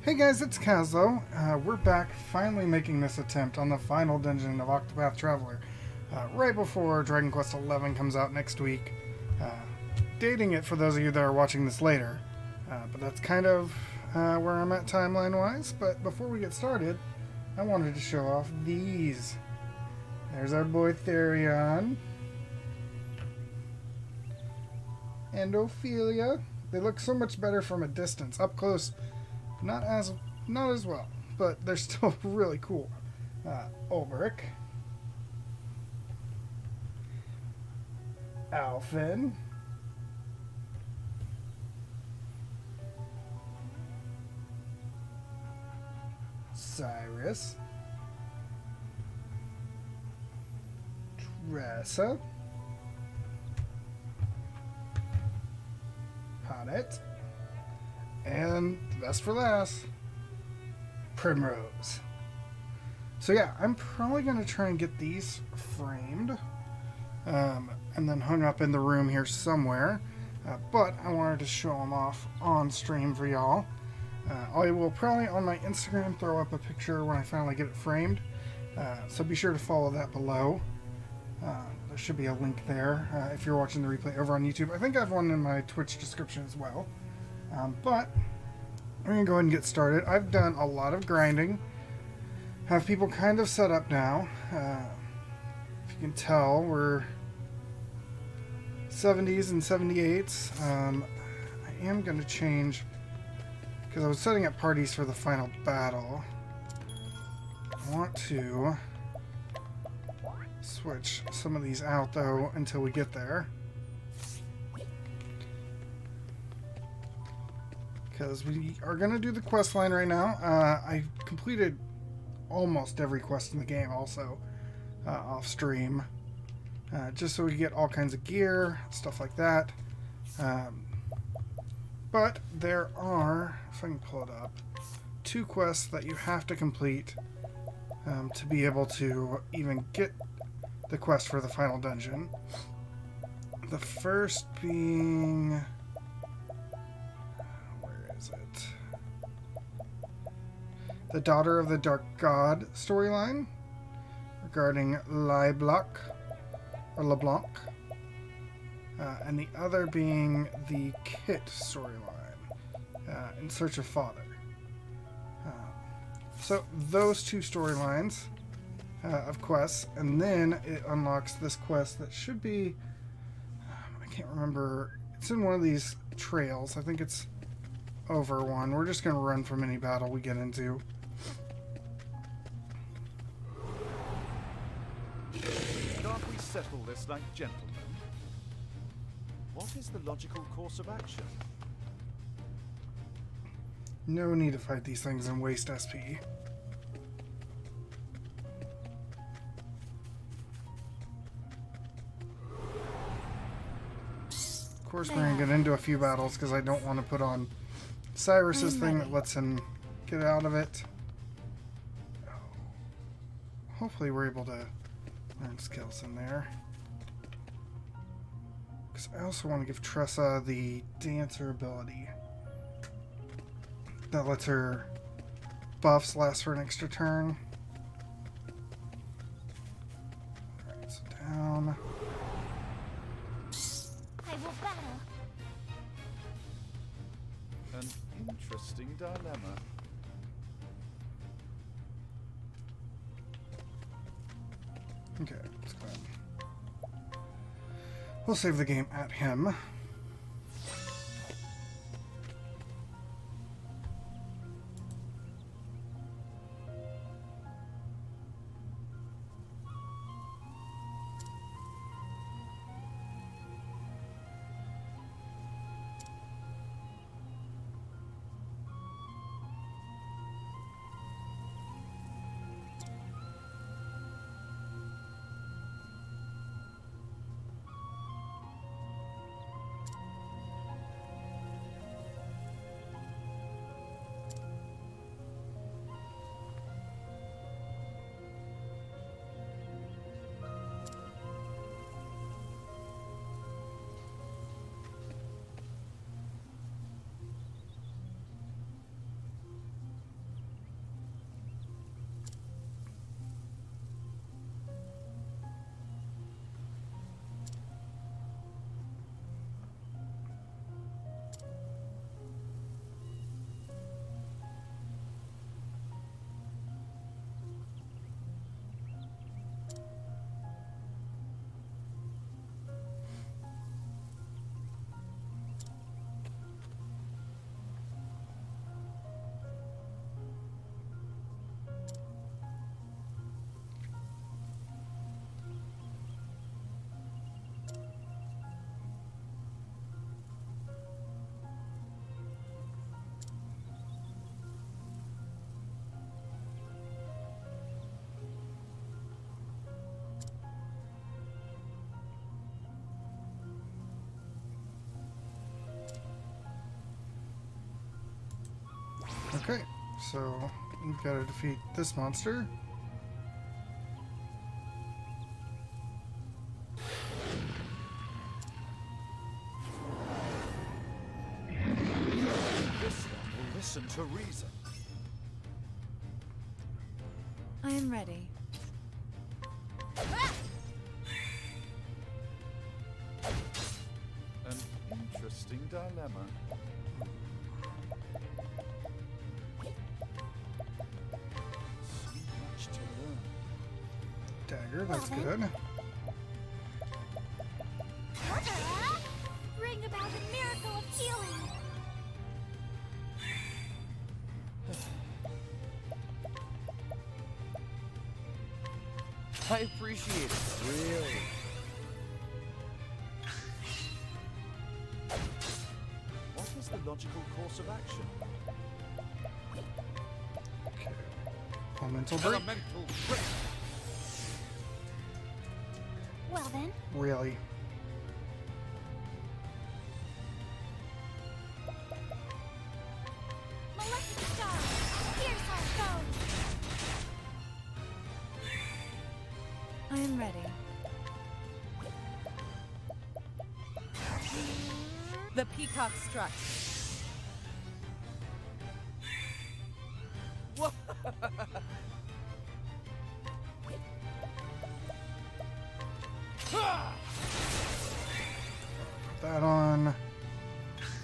Hey guys, it's Kazlo. We're back, finally making this attempt on the final dungeon of Octopath Traveler, right before Dragon Quest XI comes out next week. Uh, Dating it for those of you that are watching this later, but that's kind of where I'm at timeline-wise. But before we get started, I wanted to show off these. There's our boy Therion and Ophelia. They look so much better from a distance. Up close, not as well, but they're still really cool. Ulrich, Alfin, Cyrus, Tressa, Honnet, and best for last, Primrose. So yeah, I'm probably going to try and get these framed and then hung up in the room here somewhere. But I wanted to show them off on stream for y'all. I will probably on my Instagram throw up a picture when I finally get it framed. So be sure to follow that below. There should be a link there if you're watching the replay over on YouTube. I think I have one in my Twitch description as well. But we're going to go ahead and get started. I've done a lot of grinding. Have people kind of set up now. If you can tell, we're 70s and 78s. I am going to change, because I was setting up parties for the final battle. I want to switch some of these out, though, until we get there. Because we are going to do the quest line right now. I completed almost every quest in the game also off stream. Just so we get all kinds of gear, stuff like that. But there are, if I can pull it up, 2 quests that you have to complete to be able to even get the quest for the final dungeon. The first being... the Daughter of the Dark God storyline regarding LeBlanc, and the other being the Kit storyline, In Search of Father. So those 2 storylines of quests, and then it unlocks this quest that should be, I can't remember, it's in one of these trails. I think it's over one. We're just going to run from any battle we get into. Can't we settle this like gentlemen? What is the logical course of action? No need to fight these things and waste SP. Of course, we're going to get into a few battles because I don't want to put on Cyrus's thing that lets him get out of it. Hopefully we're able to learn skills in there. Because I also want to give Tressa the dancer ability. That lets her buffs last for an extra turn. Alright, so down. I will battle. An interesting dilemma. Okay, let's go ahead. We'll save the game at him. Okay, so we've got to defeat this monster. This one will listen to reason. I am ready. An interesting dilemma. So much to learn. Dagger, that's good. Bring about a miracle of healing. I appreciate it, really. What is the logical course of action? Elemental break. Elemental break. Well then, Really? Maleficent Star, pierce our foes. I am ready. The peacock struck. Put that on.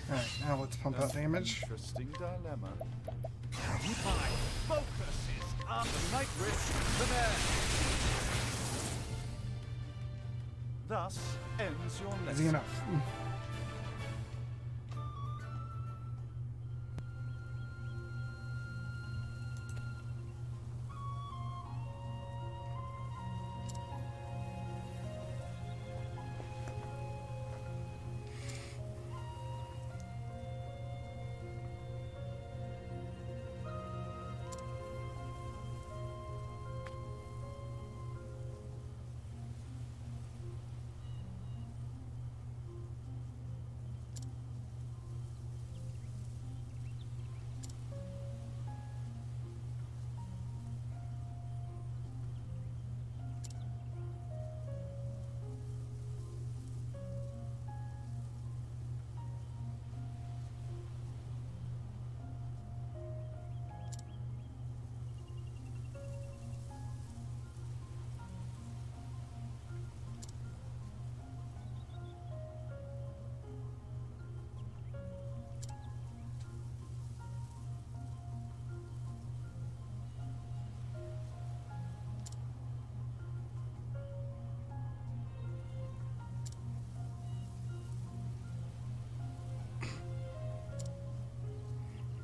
Alright, now let's pump out damage. Interesting dilemma. My focus is on the night risk the man. Thus ends your lesson. Easy enough.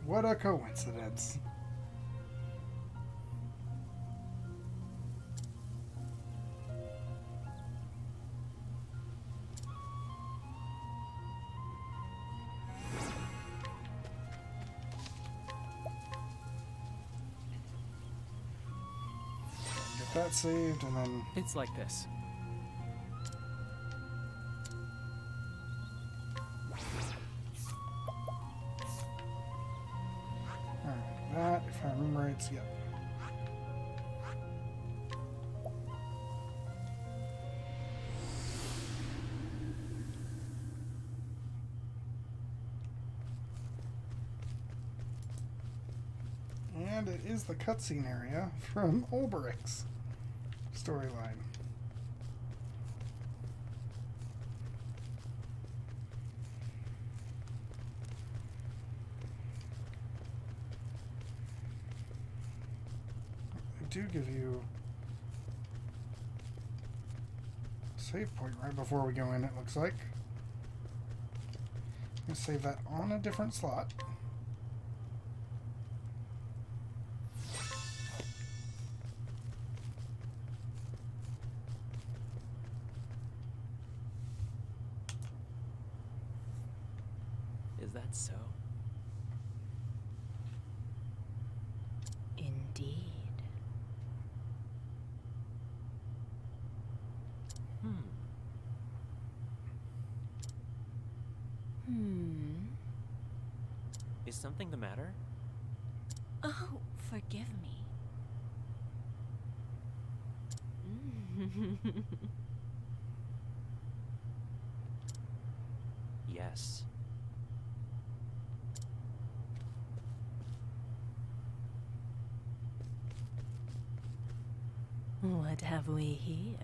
What a coincidence. Get that saved and then It's like this. that, if I remember right, it's yep. And it is the cutscene area from Olberic's storyline. They do give you a save point right before we go in, it looks like. I'm going to save that on a different slot. Is that so? Indeed. Is something the matter? Forgive me. Yes. What have we here?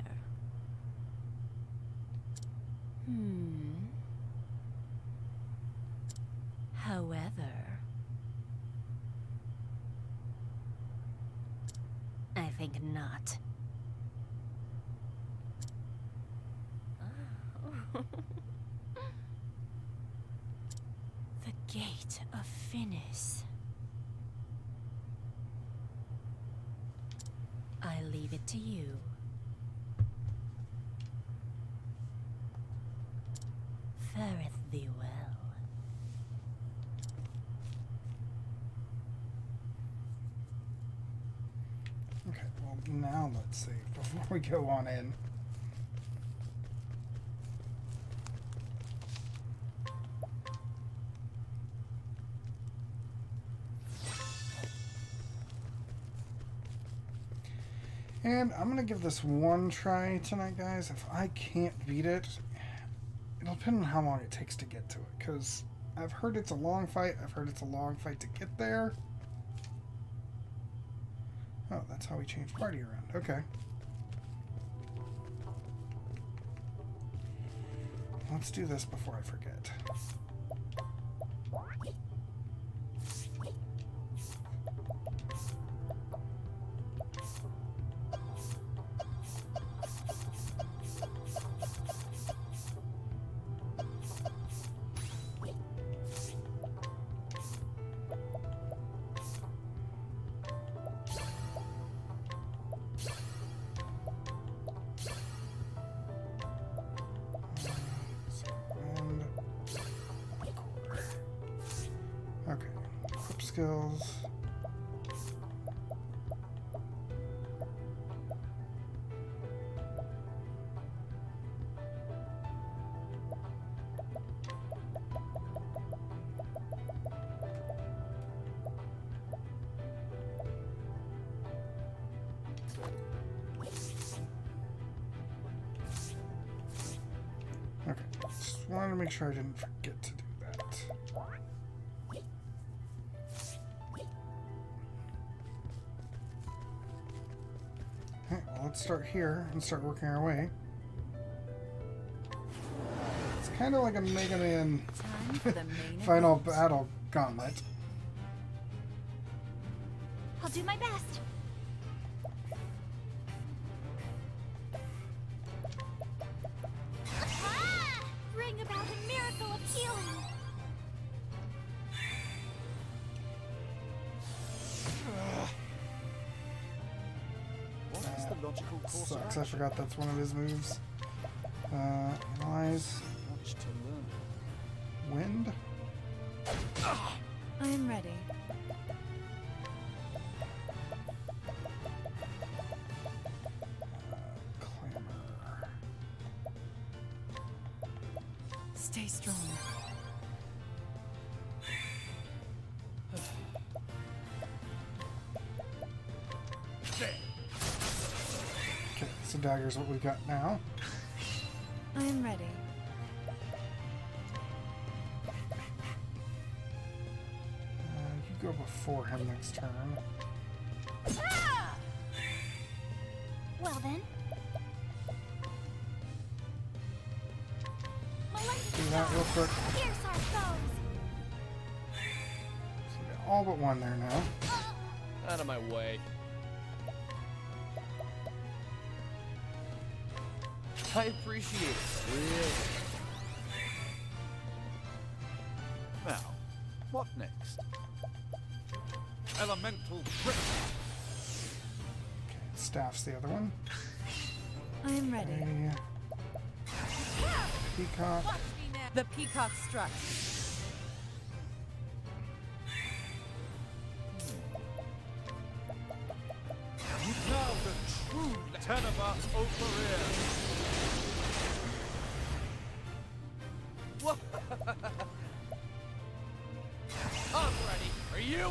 However, I think not. The Gate of Finis. I leave it to you. Fareth thee well. Okay, well now let's see before we go on in. And I'm gonna give this one try tonight, guys. If I can't beat it, it'll depend on how long it takes to get to it, because I've heard it's a long fight. I've heard it's a long fight to get there. Oh, that's how we change party around. Okay. Let's do this before I forget. Okay, equip skills. Okay, just wanted to make sure I didn't forget to do that. Okay, well, let's start here and start working our way. It's kind of like a Mega Man Time for the main final event. battle gauntlet. I'll do my best. Ah! Bring about a miracle of healing. What is the logical course of Sucks, I action? forgot that's one of his moves. Analyze. Much to learn. Wind. I am ready. Clamor. Stay strong. Okay, so dagger's what we got now. I am ready. You go before him next turn. Ah! Well then. Do that real quick. Pierce our foes. So we got all but one there now. Out of my way. I appreciate it. Really. Now, what next? Elemental grip. Okay, staff's the other one. I am ready. Okay. Peacock. Watch me now. The peacock struck. Now the true Teneba Octopath. I'm ready. Are you?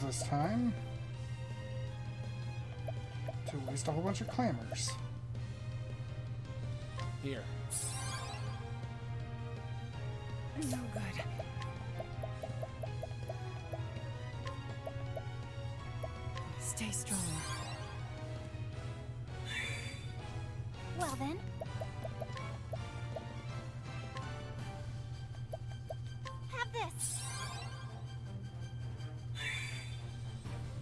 this time to waste a whole bunch of clamors. Here. No good. Stay strong. Well then. Have this.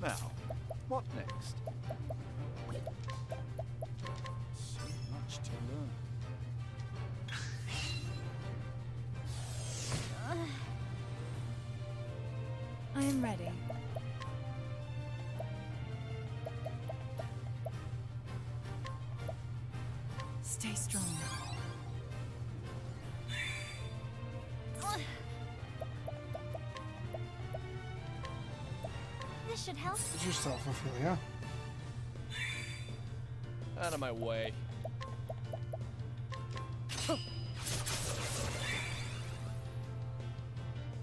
Now, what next? So much to learn. I am ready. Stay strong. This should help. It's yourself, Ophelia. Out of my way.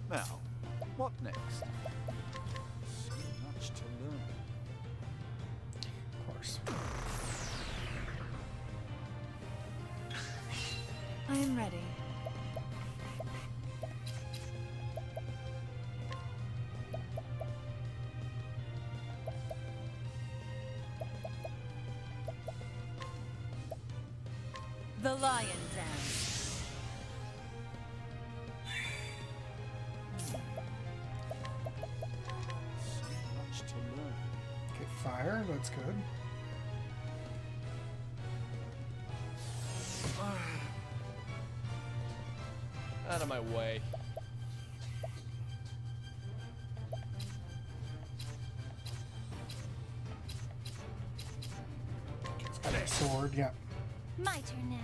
Now, what next? So much to learn. Of course. I am ready. The Lion Dance. So much to learn. Okay, fire, that's good. Out of my way. It's got a sword, yeah. My turn now.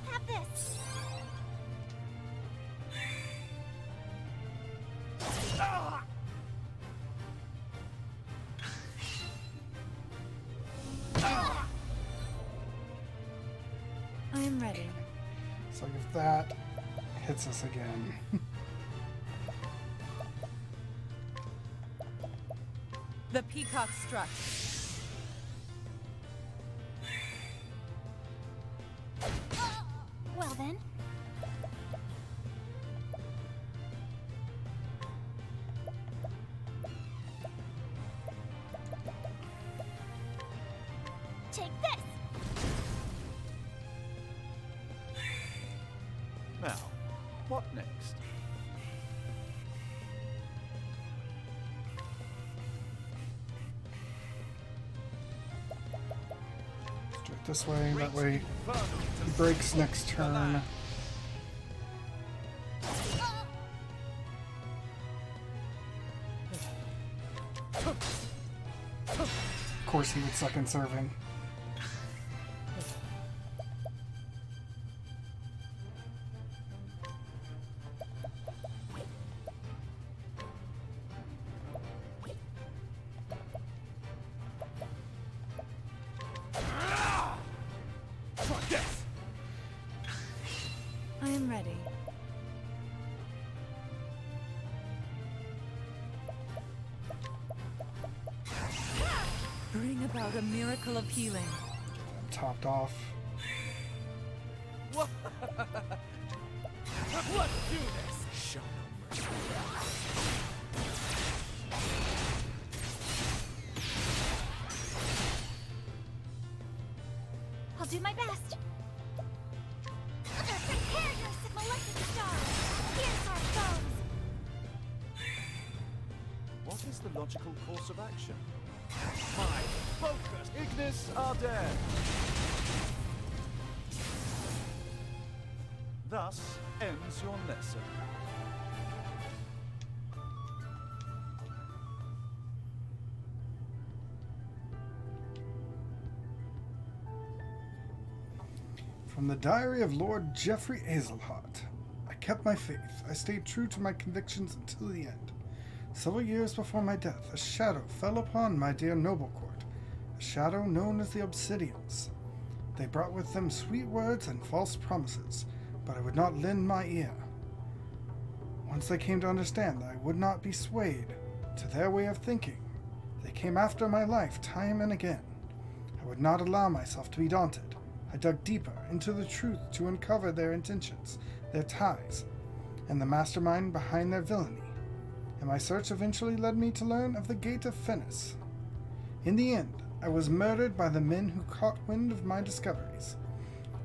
Have this. I am ready. So if that hits us again. The peacock struck. Well then. Take this. Now, what next? Let's do it this way, that way he breaks next turn. Of course he would suck in serving. I am ready. Bring about a miracle of healing. I'm topped off. Let's do this. Show no mercy. I'll do my best. Prepare yourself, maleficent stars. Here's our foes. What is the logical course of action? Focus! Ignis Arden! Thus ends your lesson. From the diary of Lord Geoffrey Azelhart. I kept my faith. I stayed true to my convictions until the end. Several years before my death, a shadow fell upon my dear noble court, a shadow known as the Obsidians. They brought with them sweet words and false promises, but I would not lend my ear. Once they came to understand that I would not be swayed to their way of thinking, they came after my life time and again. I would not allow myself to be daunted. I dug deeper into the truth to uncover their intentions, their ties, and the mastermind behind their villainy. And my search eventually led me to learn of the Gate of Fenris. In the end, I was murdered by the men who caught wind of my discoveries.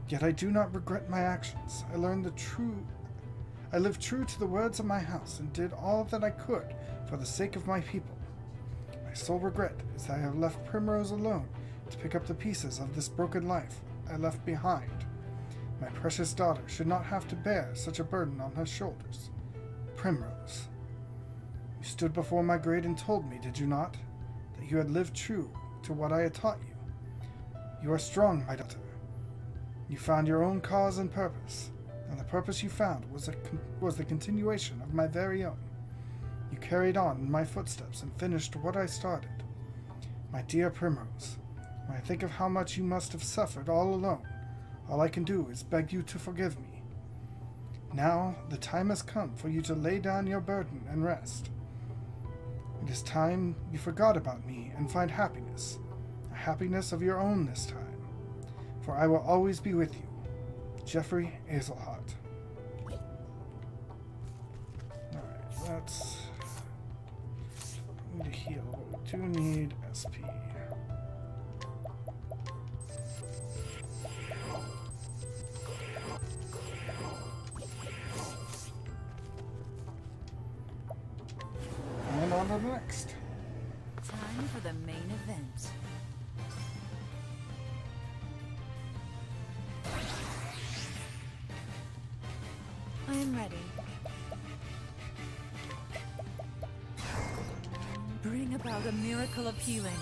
Yet I do not regret my actions. I lived true to the words of my house and did all that I could for the sake of my people. My sole regret is that I have left Primrose alone to pick up the pieces of this broken life I left behind. My precious daughter should not have to bear such a burden on her shoulders. Primrose, you stood before my grave and told me, did you not, that you had lived true to what I had taught you? You are strong, my daughter. You found your own cause and purpose, and the purpose you found was the continuation of my very own. You carried on in my footsteps and finished what I started. My dear Primrose, when I think of how much you must have suffered all alone, all I can do is beg you to forgive me. Now the time has come for you to lay down your burden and rest. It is time you forgot about me and find happiness, a happiness of your own this time. For I will always be with you. Jeffrey Azelhot. Alright, let's need to heal, but we do need SP. And on to the next. Time for the main event. I am ready. Bring about a miracle of healing.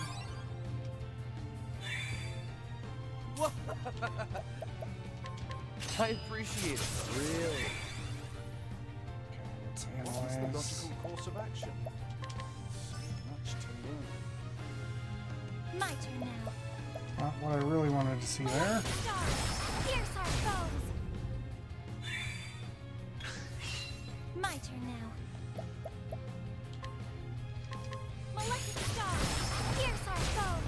I appreciate it. Really? Let's What is the analyze. logical course of action? So much to learn. My turn now. Not what I really wanted to see there. Star, pierce our foes. My turn now. Malefic Star, pierce our foes.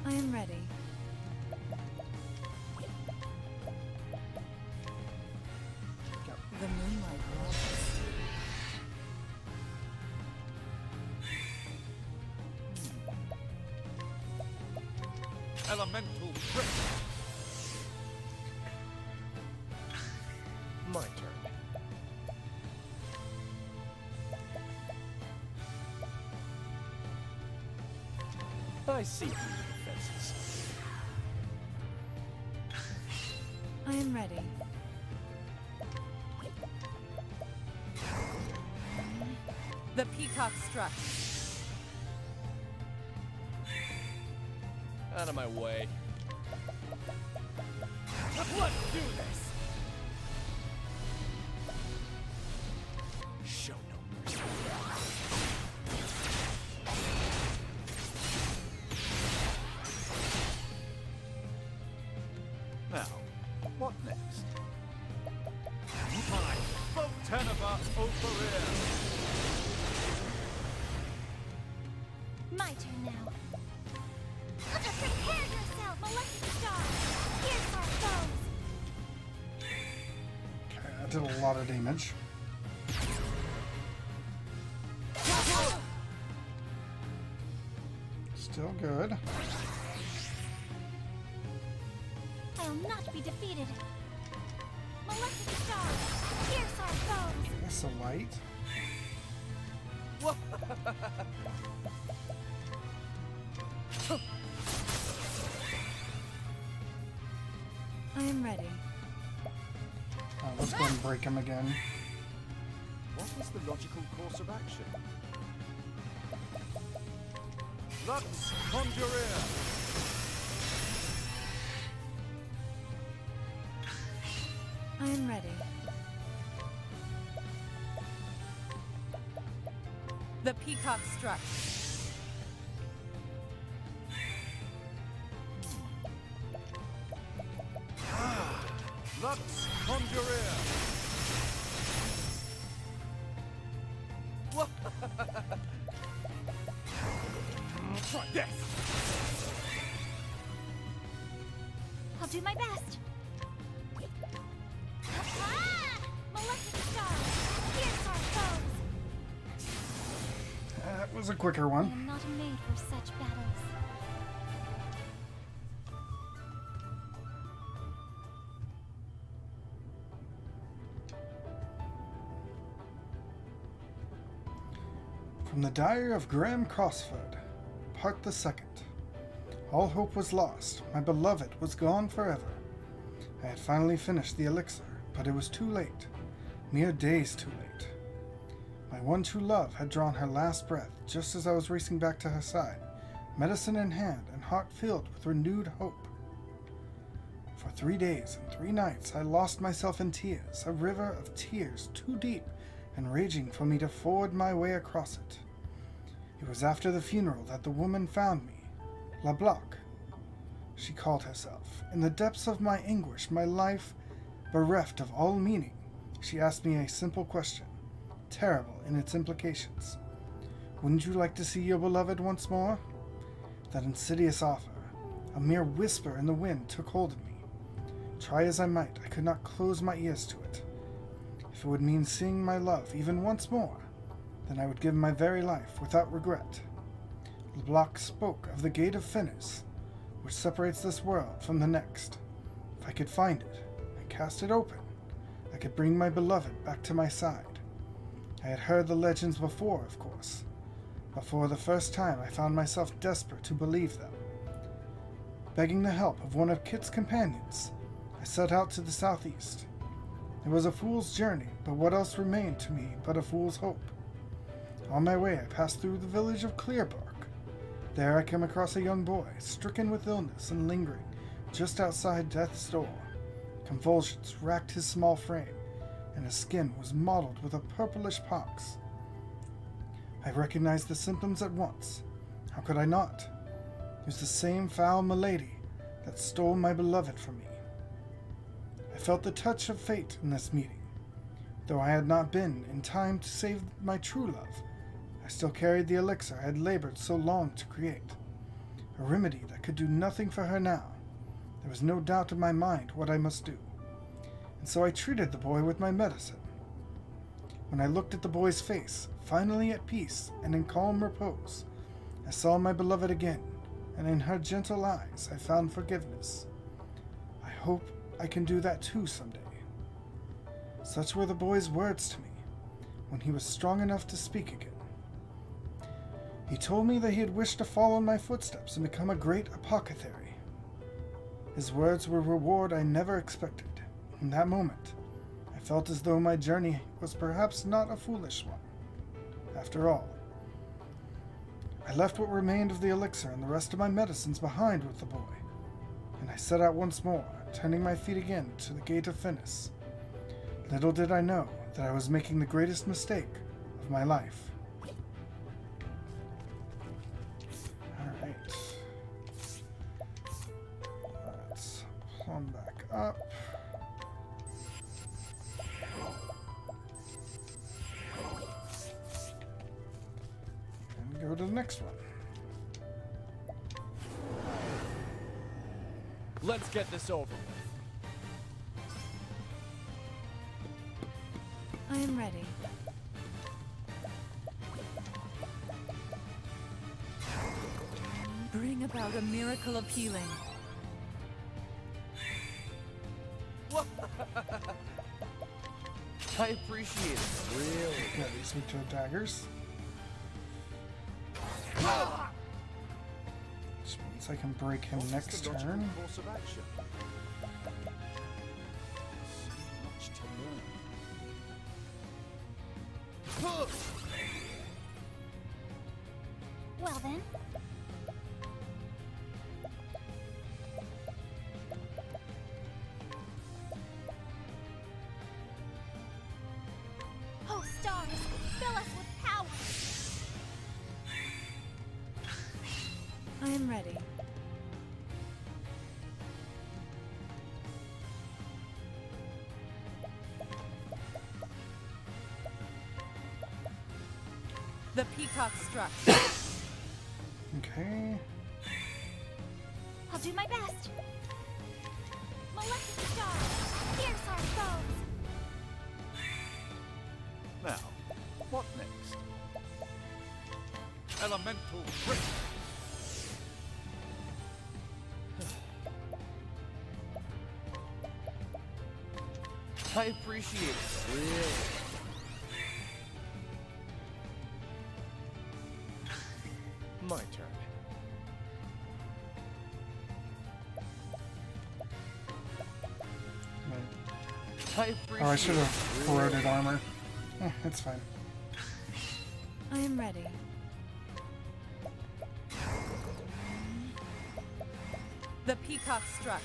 I am ready. The moonlight rises. Elemental grip. My turn. I see through the defenses. I am ready. The peacock struck. Out of my way. Let's do this! Show no mercy. Now, what next? My Octopath Orsterra. My turn now. Prepare yourself, Malefic Star, pierce our foes. Okay, that did a lot of damage. Still good. I'll not be defeated. Malefic Star, pierce our foes. That's a light. I am ready. Let's go and break him again. What is the logical course of action? Lux Conjurer. I am ready. The peacock struck. Lux Conjurer! Try this! I'll do my best. Ah! Maleficent star! Pierce our foes! That was a quicker I one. am not made for such battles. From the Diary of Graham Crossford, Part the Second. All hope was lost. My beloved was gone forever. I had finally finished the elixir, but it was too late. Mere days too late. My one true love had drawn her last breath just as I was racing back to her side, medicine in hand and heart filled with renewed hope. For 3 days and 3 nights I lost myself in tears, a river of tears too deep and raging for me to ford my way across it. It was after the funeral that the woman found me, La Bloc, she called herself. In the depths of my anguish, my life bereft of all meaning, she asked me a simple question, terrible in its implications. Wouldn't you like to see your beloved once more? That insidious offer, a mere whisper in the wind, took hold of me. Try as I might, I could not close my ears to it. If it would mean seeing my love even once more, then I would give my very life without regret. LeBlanc spoke of the Gate of Finis, which separates this world from the next. If I could find it and cast it open, I could bring my beloved back to my side. I had heard the legends before, of course, but for the first time I found myself desperate to believe them. Begging the help of one of Kit's companions, I set out to the southeast. It was a fool's journey, but what else remained to me but a fool's hope? On my way, I passed through the village of Clearbark. There I came across a young boy, stricken with illness and lingering just outside death's door. Convulsions racked his small frame, and his skin was mottled with a purplish pox. I recognized the symptoms at once. How could I not? It was the same foul malady that stole my beloved from me. I felt the touch of fate in this meeting. Though I had not been in time to save my true love, I still carried the elixir I had labored so long to create. A remedy that could do nothing for her now. There was no doubt in my mind what I must do. And so I treated the boy with my medicine. When I looked at the boy's face, finally at peace and in calm repose, I saw my beloved again, and in her gentle eyes I found forgiveness. I hope I can do that too someday. Such were the boy's words to me, when he was strong enough to speak again. He told me that he had wished to follow in my footsteps and become a great apothecary. His words were a reward I never expected. In that moment, I felt as though my journey was perhaps not a foolish one. After all, I left what remained of the elixir and the rest of my medicines behind with the boy, and I set out once more, turning my feet again to the Gate of Finis. Little did I know that I was making the greatest mistake of my life. Alright. Let's plumb back up. And go to the next one. Let's get this over with. I am ready. Bring about a miracle of healing. I appreciate it. Really? Yeah, these weak to daggers. Which means I can break him What is next the logical turn. course of action? So much to learn. Well then, oh stars, fill us with power. am ready. The peacock struck. Okay. I'll do my best. Maleficent star, pierce our foes. Now, what next? Elemental grip. I appreciate it. Really. My turn. I appreciate Oh, I should have corroded armor. It's fine. I am ready. The peacock struck.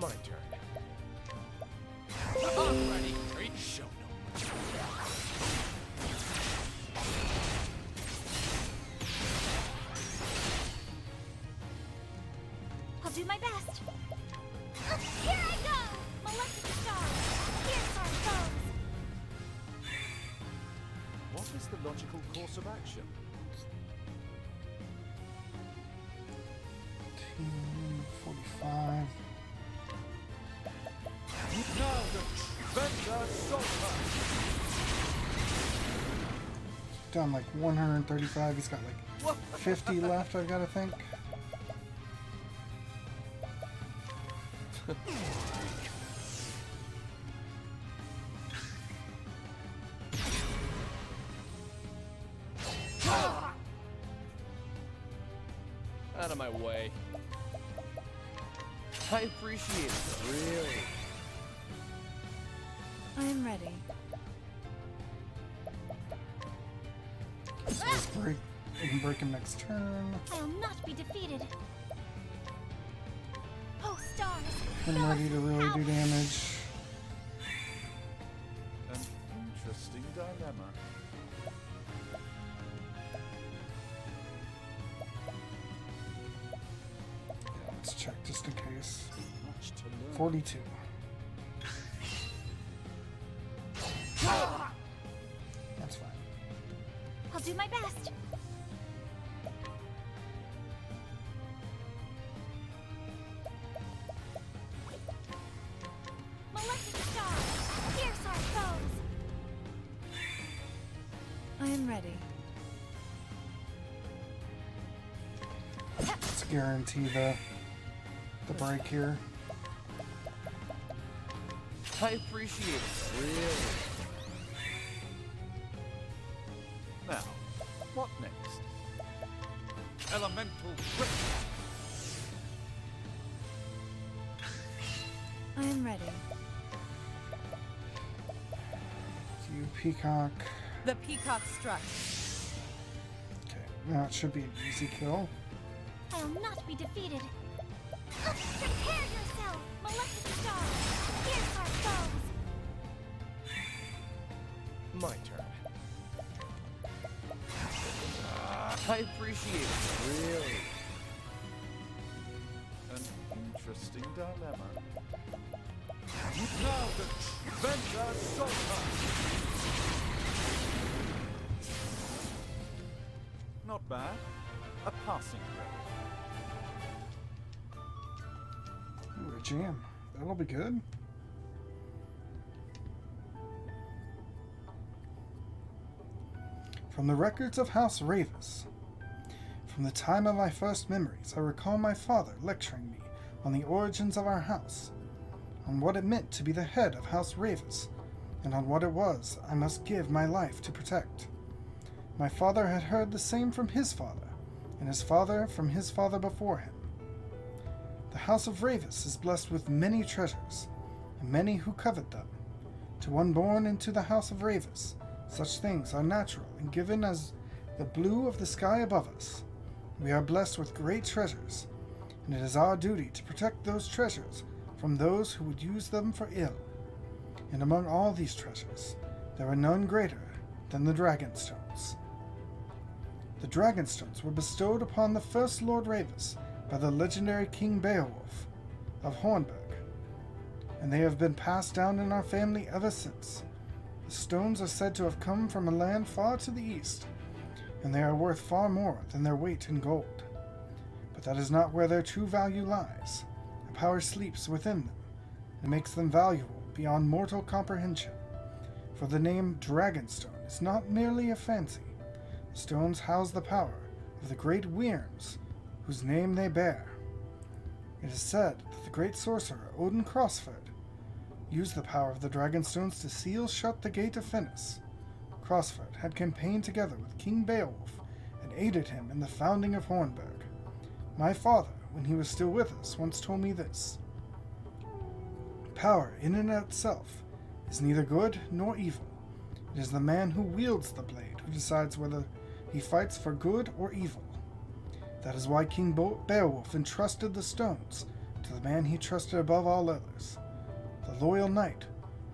My turn. I'm ready. Treat show no mercy. I'll do my best. Here I go! Maleficent star, pierce our foes. What is the logical course of action? 45. Now the Venda Solta! Done like 135. He's got like 50 left, I've got to think. Out of my way. I appreciate it. Really. I am ready. So let's break. We can break him next turn. I'll not be defeated. Oh, stars! I'm ready to really do damage. An interesting dilemma. Let's check just in case. Much to learn. 42. That's fine. I'll do my best. Maleficent star, pierce our foes. I am ready. Let's guarantee the break here. I appreciate it. Really. Now, what next? Elemental grip. I am ready. So you peacock. The peacock struck. Okay, now it should be an easy kill. I'll not be defeated. Prepare yourself, Maleficent star, pierce our foes. My turn. I appreciate it. Really. An interesting dilemma. Now the Venda Solta! Not bad. A passing grade. Ooh, a jam. That'll be good. From the records of House Ravis. From the time of my first memories, I recall my father lecturing me on the origins of our house, on what it meant to be the head of House Ravis, and on what it was I must give my life to protect. My father had heard the same from his father, and his father from his father before him. The House of Ravis is blessed with many treasures, and many who covet them. To one born into the House of Ravis, such things are natural and given as the blue of the sky above us. We are blessed with great treasures, and it is our duty to protect those treasures from those who would use them for ill. And among all these treasures, there are none greater than the dragon stones. The Dragonstones were bestowed upon the first Lord Ravis by the legendary King Beowulf of Hornburg, and they have been passed down in our family ever since. The stones are said to have come from a land far to the east, and they are worth far more than their weight in gold. But that is not where their true value lies. A power sleeps within them, and makes them valuable beyond mortal comprehension. For the name Dragonstone is not merely a fancy. The stones house the power of the great Wyrms, whose name they bear. It is said that the great sorcerer Odin Crossford used the power of the Dragonstones to seal shut the gate of Finis. Crossford had campaigned together with King Beowulf and aided him in the founding of Hornburg. My father, when he was still with us, once told me this. Power, in and of itself, is neither good nor evil. It is the man who wields the blade who decides whether he fights for good or evil. That is why King Beowulf entrusted the stones to the man he trusted above all others, the loyal knight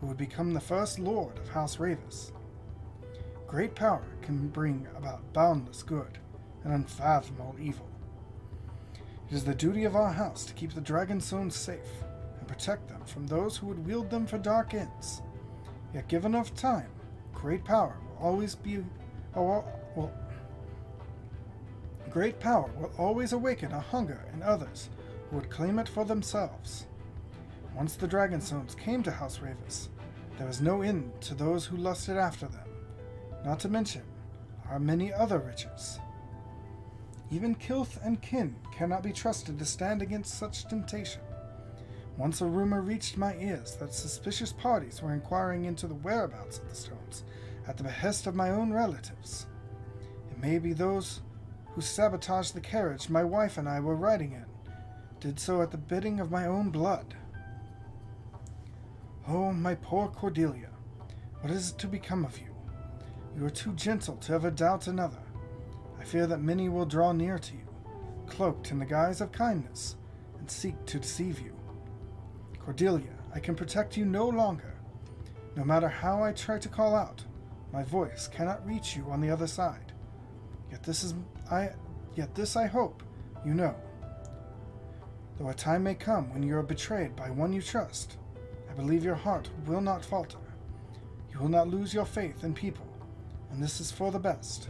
who would become the first lord of House Ravis. Great power can bring about boundless good and unfathomable evil. It is the duty of our house to keep the Dragonstones safe and protect them from those who would wield them for dark ends. Yet given enough time, great power will always awaken a hunger in others who would claim it for themselves. Once the Dragonstones came to House Ravis, there was no end to those who lusted after them, not to mention our many other riches. Even kith and kin cannot be trusted to stand against such temptation. Once a rumor reached my ears that suspicious parties were inquiring into the whereabouts of the stones at the behest of my own relatives. It may be those who sabotaged the carriage my wife and I were riding in did so at the bidding of my own blood. Oh, my poor Cordelia, what is to become of you? You are too gentle to ever doubt another. I fear that many will draw near to you, cloaked in the guise of kindness, and seek to deceive you. Cordelia, I can protect you no longer. No matter how I try to call out, my voice cannot reach you on the other side. Yet this I hope you know. Though a time may come when you are betrayed by one you trust, I believe your heart will not falter. You will not lose your faith in people, and this is for the best.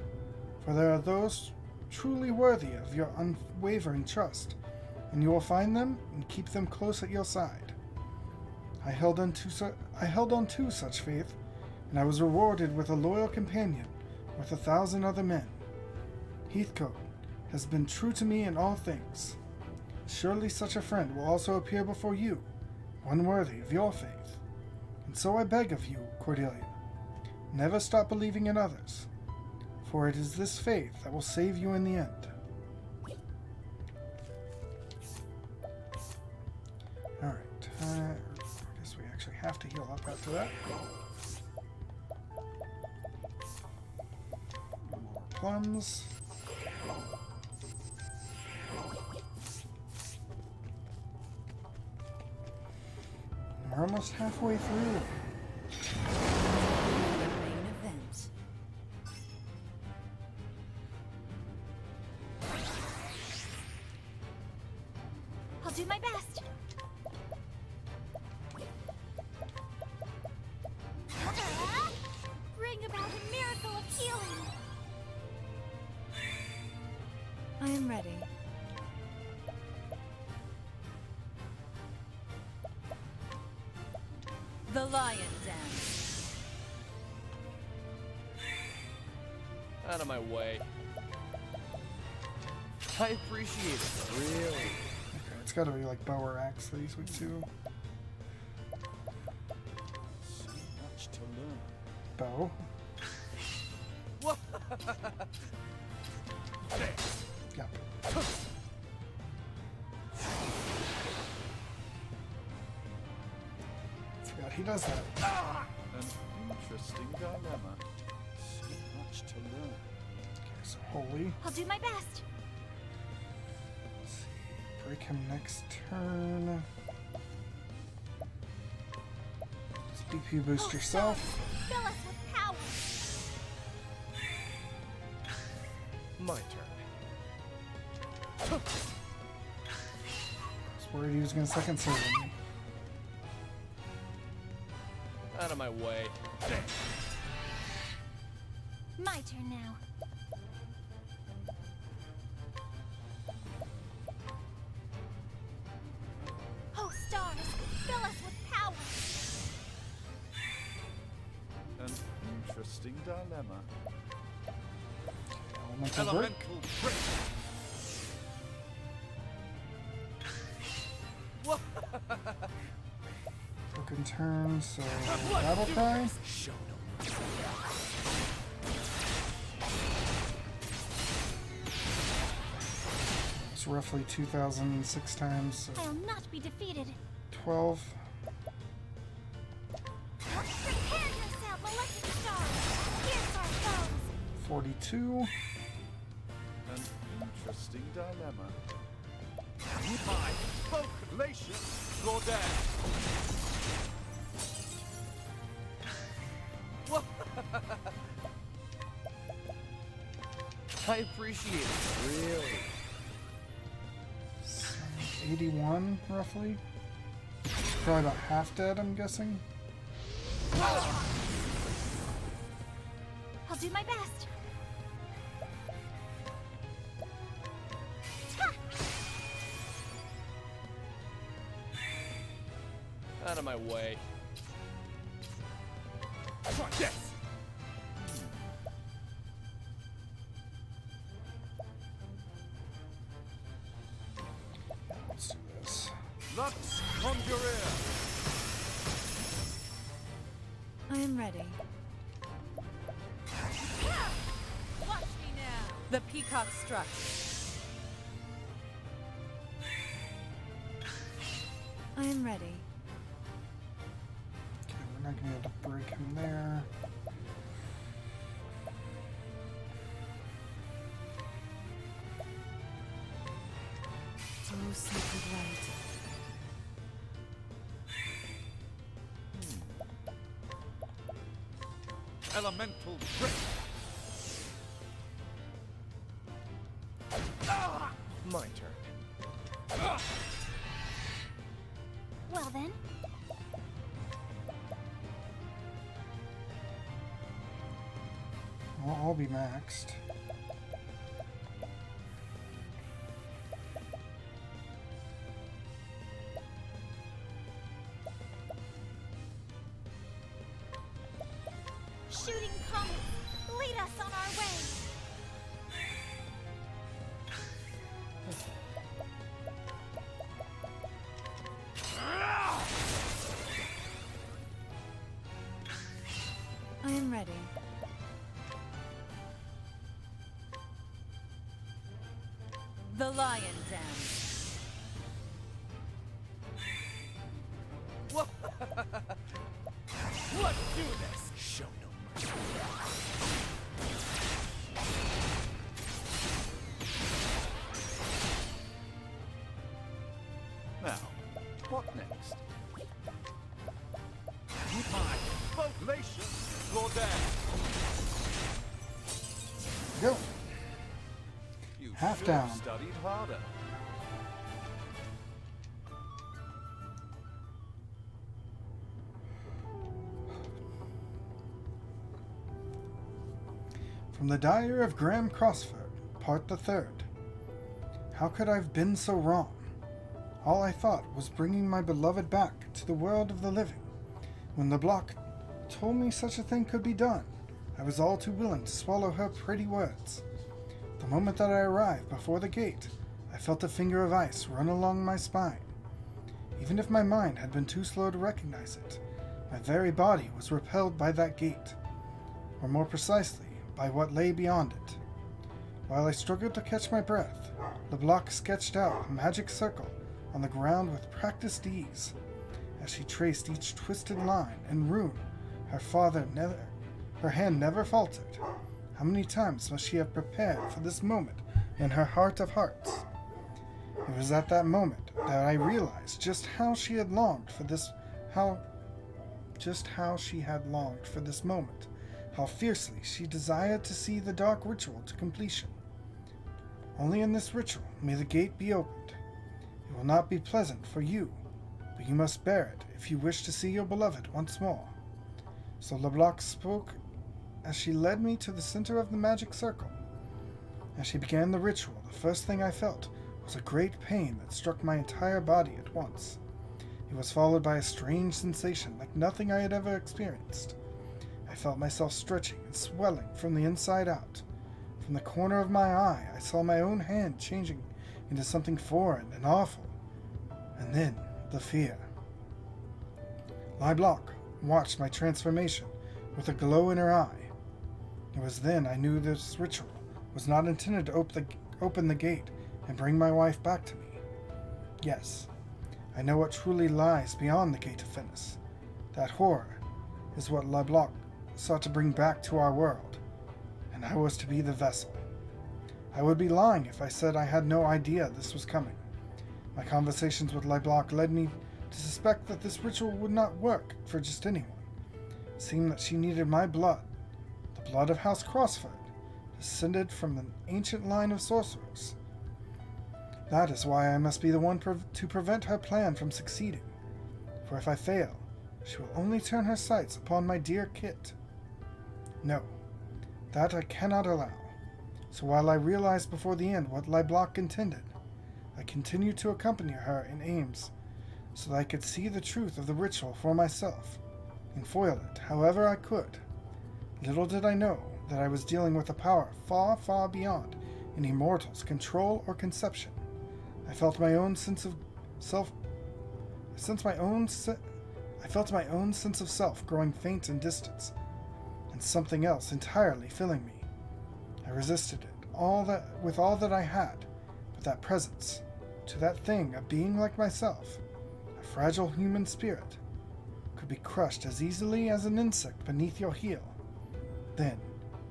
For there are those truly worthy of your unwavering trust, and you will find them and keep them close at your side. I held on to such faith, and I was rewarded with a loyal companion with 1,000 other men. Heathcote has been true to me in all things. Surely such a friend will also appear before you, one worthy of your faith. And so I beg of you, Cordelia, never stop believing in others, for it is this faith that will save you in the end. Alright, I guess we actually have to heal up after that. More plums. We're almost halfway through. The main event. I'll do my best. Bring about a miracle of healing. I am ready. The Lion Dance. Out of my way. I appreciate it, really. Okay, it's gotta be like bow or axe these weeks too. So much to learn. Bow. Yep. Forgot he does that. An interesting dilemma. So much to learn. Okay, so holy. I'll do my best. Let's see. Break him next turn. BP boost yourself. Fill us with power. My turn. I was worried he was going to second serve me. Out of my way. My turn now. Oh, stars, fill us with power. An interesting dilemma. Elemental break. Elemental break. Broken turn, so battle cry. Show no mercy. It's roughly 2,006 times, so I'll not be defeated. 12. Prepare yourself, electric star. Here's our foes. 42. An interesting dilemma. My vocalation, Gauntlet. I appreciate it. Really. 81, roughly. Probably about half dead, I'm guessing. I'll do my best. Out of my way. Try this. Let's do this. Lux Conjurer. I am ready. Watch me now. The peacock struck. I am ready. Okay, we're not going to be able to break him there. Oh, sacred light. Elemental break. My turn. Well then, I'll be maxed. shooting comets, lead us on our way. I am ready. The lion dance. Let's do this. Show no mercy. Now, what next? My vocalation, Gauntlet. Go. You Half should down. have studied harder. From the Diary of Graham Crossford, Part the Third. How could I have been so wrong? All I thought was bringing my beloved back to the world of the living. When the block told me such a thing could be done, I was all too willing to swallow her pretty words. The moment that I arrived before the gate, I felt a finger of ice run along my spine. Even if my mind had been too slow to recognize it, my very body was repelled by that gate, or more precisely, by what lay beyond it. While I struggled to catch my breath, LeBlanc sketched out a magic circle on the ground with practiced ease. As she traced each twisted line and rune, her hand never faltered. How many times must she have prepared for this moment in her heart of hearts? It was at that moment that I realized just how she had longed for this moment, how fiercely she desired to see the dark ritual to completion. Only in this ritual may the gate be opened. It will not be pleasant for you, but you must bear it if you wish to see your beloved once more. So LeBlanc spoke as she led me to the center of the magic circle. As she began the ritual, the first thing I felt was a great pain that struck my entire body at once. It was followed by a strange sensation like nothing I had ever experienced. I felt myself stretching and swelling from the inside out. From the corner of my eye, I saw my own hand changing into something foreign and awful. And then, the fear. LeBlanc watched my transformation with a glow in her eye. It was then I knew this ritual was not intended to open the gate and bring my wife back to me. Yes, I know what truly lies beyond the gate of Finis. That horror is what LeBlanc sought to bring back to our world, and I was to be the vessel. I would be lying if I said I had no idea this was coming. My conversations with LeBlanc led me to suspect that this ritual would not work for just anyone. It seemed that she needed my blood, the blood of House Crossford, descended from an ancient line of sorcerers. That is why I must be the one to prevent her plan from succeeding. For if I fail, she will only turn her sights upon my dear Kit. No, that I cannot allow. So while I realized before the end what LeBlanc intended, I continued to accompany her in aims so that I could see the truth of the ritual for myself and foil it however I could. Little did I know that I was dealing with a power far, far beyond any mortal's control or conception. I felt my own sense of self. I felt my own sense of self growing faint in distance, and something else entirely filling me. I resisted it with all that I had, but that presence, to that thing, a being like myself, a fragile human spirit, could be crushed as easily as an insect beneath your heel. Then,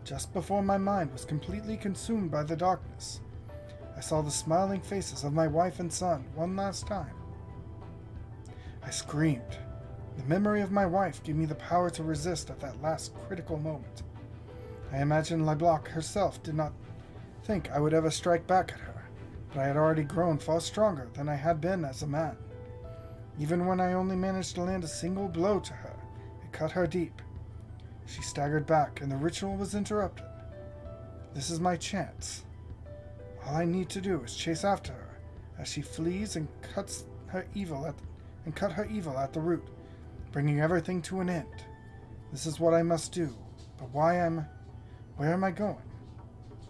just before my mind was completely consumed by the darkness, I saw the smiling faces of my wife and son one last time. I screamed. The memory of my wife gave me the power to resist at that last critical moment. I imagine LeBlanc herself did not think I would ever strike back at her, but I had already grown far stronger than I had been as a man. Even when I only managed to land a single blow to her, it cut her deep. She staggered back, and the ritual was interrupted. This is my chance. All I need to do is chase after her as she flees and cut her evil at the root, bringing everything to an end. This is what I must do. But where am I going?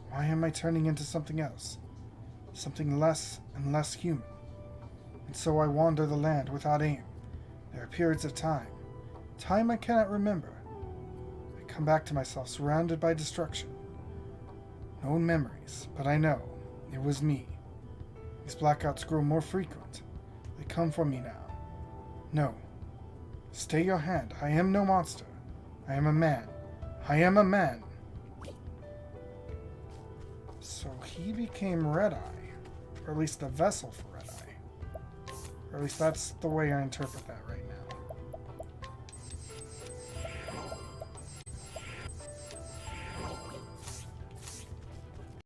Why am I turning into something else? Something less and less human. And so I wander the land without aim. There are periods of time I cannot remember. I come back to myself surrounded by destruction. No memories, but I know it was me. These blackouts grow more frequent. They come for me now. No. Stay your hand. I am no monster. I am a man. I am a man. So he became Red Eye. Or at least the vessel for Red Eye. Or at least that's the way I interpret that right now.